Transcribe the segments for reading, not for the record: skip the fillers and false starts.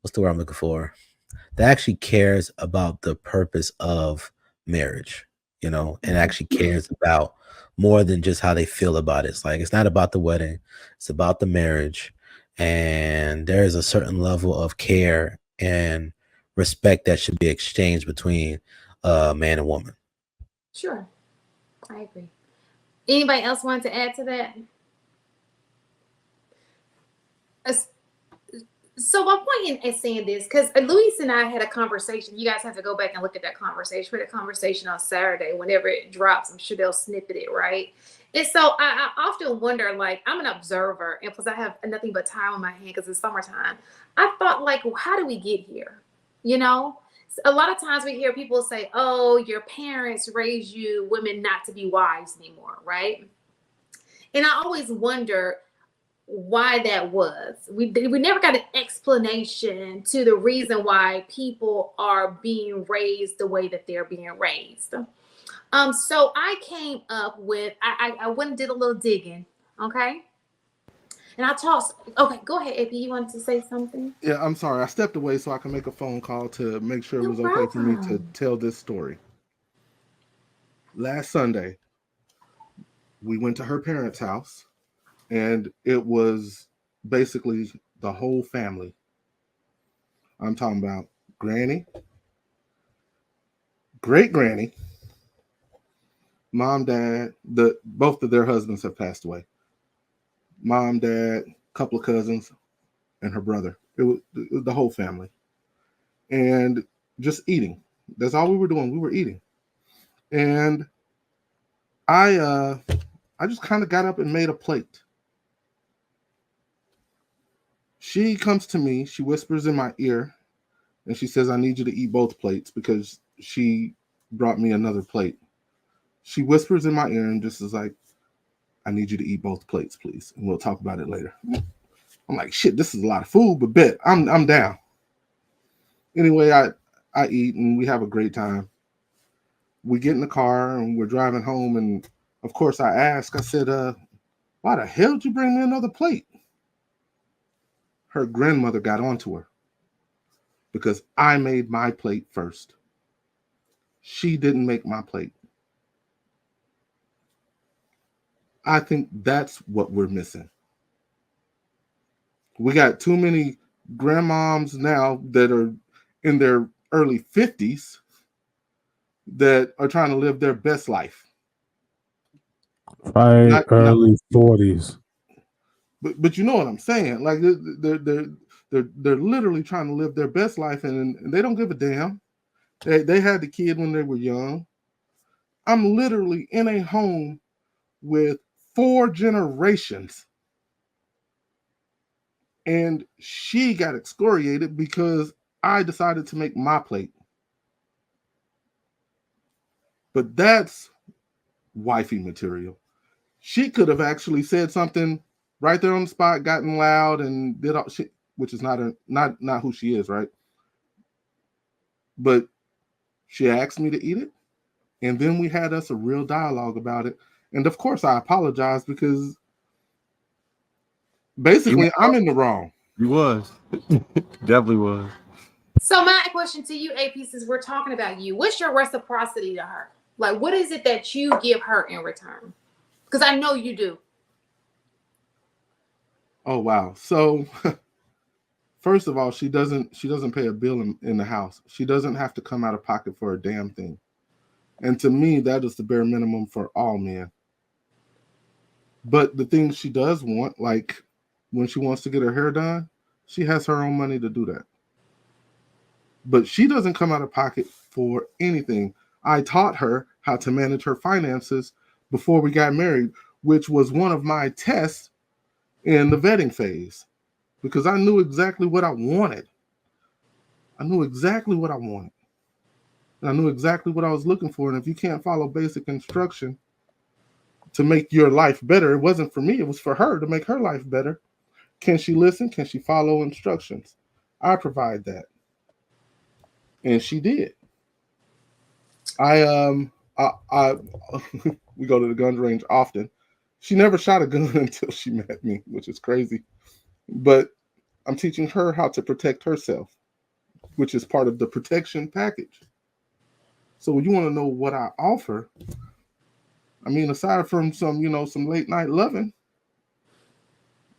what's the word I'm looking for? That actually cares about the purpose of marriage, and actually cares about more than just how they feel about it. It's like it's not about the wedding, it's about the marriage. And there is a certain level of care and respect that should be exchanged between man and woman. Sure, I agree. Anybody else want to add to that? As- So my point in saying this, because Luis and I had a conversation. You guys have to go back and look at that conversation. We had a conversation on Saturday. Whenever it drops, I'm sure they'll snippet it, right? And so I often wonder, like, I'm an observer, and plus I have nothing but time on my hand because it's summertime. I thought, like, well, how do we get here? You know, a lot of times we hear people say, "Oh, your parents raised you women not to be wives anymore," right? And I always wonder why that was. We never got an explanation to the reason why people are being raised the way that they're being raised. So I came up with I went and did a little digging, okay? And I tossed. Okay, go ahead, AP. You wanted to say something? Yeah, I'm sorry. I stepped away so I can make a phone call to make sure it No was okay for me to problem. tell this story. Last Sunday, we went to her parents' house, and it was basically the whole family. I'm talking about Granny, great Granny, mom, dad. The both of their husbands have passed away. Mom, dad, couple of cousins, and her brother. It was the whole family, and just eating. That's all we were doing. We were eating, and I uh I just kind of got up and made a plate. She comes to me, she whispers in my ear, and she says, "I need you to eat both plates," because she brought me another plate. She whispers in my ear and just is like, "I need you to eat both plates, please, and we'll talk about it later." I'm like, "Shit, this is a lot of food, but bet I'm down." Anyway, I eat and we have a great time. We get in the car and we're driving home, and of course I said, "Why the hell did you bring me another plate?" Her grandmother got onto her because I made my plate first. She didn't make my plate. I think that's what we're missing. We got too many grandmoms now that are in their early 50s that are trying to live their best life. Right, Not early 40s. but you know what I'm saying? Like they're literally trying to live their best life, and they don't give a damn. They had the kid when they were young. I'm literally in a home with four generations, and she got excoriated because I decided to make my plate. But that's wifey material. She could have actually said something right there on the spot, gotten loud, and did all shit, which is not who she is, right? But she asked me to eat it, and then we had us a real dialogue about it. And of course, I apologized because You basically I'm in the wrong. you was. Definitely was. So my question to you, AP, since we're talking about you, what's your reciprocity to her? Like, what is it that you give her in return? Because I know you do. Oh wow! So first of all, she doesn't pay a bill in the house. She doesn't have to come out of pocket for a damn thing. And to me, that is the bare minimum for all men. But the things she does want, like when she wants to get her hair done, she has her own money to do that. But she doesn't come out of pocket for anything. I taught her how to manage her finances before we got married, which was one of my tests in the vetting phase because I knew exactly what I wanted. I knew exactly what I wanted. And I knew exactly what I was looking for. And if you can't follow basic instruction to make your life better, it wasn't for me, it was for her to make her life better. Can she listen? Can she follow instructions? I provide that. And she did. I I we go to the gun range often. She never shot a gun until she met me, which is crazy. But I'm teaching her how to protect herself, which is part of the protection package. So when you want to know what I offer, I mean, aside from some, some late night loving,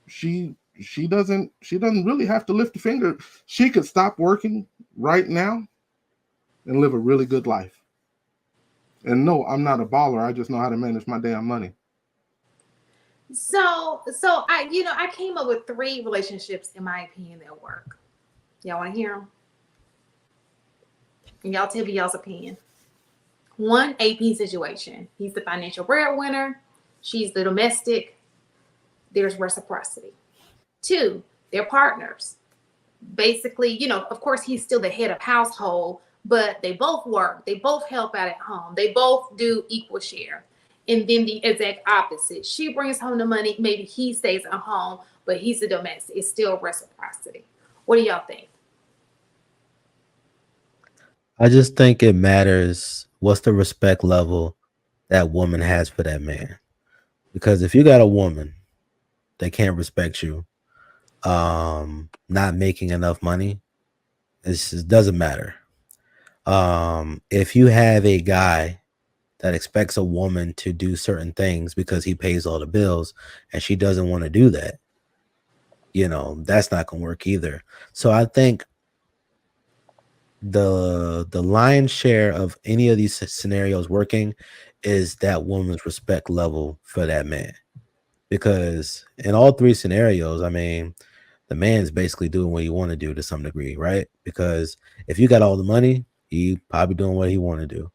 she doesn't really have to lift a finger. She could stop working right now and live a really good life. And no, I'm not a baller. I just know how to manage my damn money. So I came up with 3 relationships, in my opinion, that work. Y'all want to hear them? And y'all tell me y'all's opinion. 1, AP situation. He's the financial breadwinner. She's the domestic. There's reciprocity. 2, they're partners. Basically, of course, he's still the head of household, but they both work. They both help out at home. They both do equal share. And then the exact opposite. She brings home the money. Maybe he stays at home, but he's the domestic. It's still reciprocity. What do y'all think? I just think it matters what's the respect level that woman has for that man. Because if you got a woman that can't respect you, not making enough money, it doesn't matter. If you have a guy that expects a woman to do certain things because he pays all the bills and she doesn't want to do that, that's not gonna work either. So I think the lion's share of any of these scenarios working is that woman's respect level for that man. Because in all 3 scenarios, I mean, the man's basically doing what he want to do to some degree, right? Because if you got all the money, he probably doing what he want to do.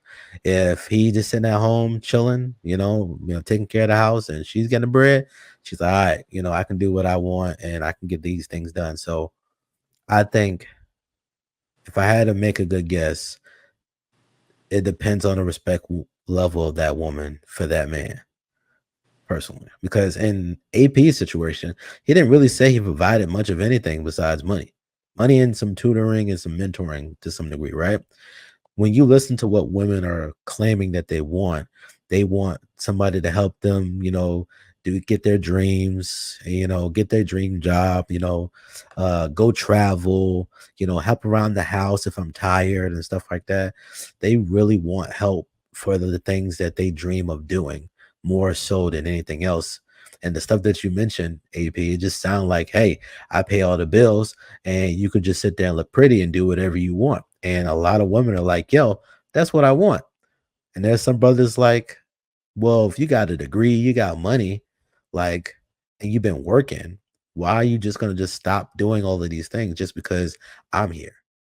If he just sitting at home chilling, taking care of the house and she's getting the bread, she's like, all right, I can do what I want and I can get these things done. So I think if I had to make a good guess, it depends on the respect level of that woman for that man. Personally, because in AP's situation, he didn't really say he provided much of anything besides money and some tutoring and some mentoring to some degree, right? When you listen to what women are claiming that they want somebody to help them, do get their dreams, get their dream job, go travel, help around the house if I'm tired and stuff like that. They really want help for the things that they dream of doing more so than anything else. And the stuff that you mentioned, AP, it just sounds like, hey, I pay all the bills and you could just sit there and look pretty and do whatever you want. And a lot of women are like, yo, that's what I want. And there's some brothers like, well, if you got a degree, you got money, like, and you've been working, why are you just gonna just stop doing all of these things just because I'm here?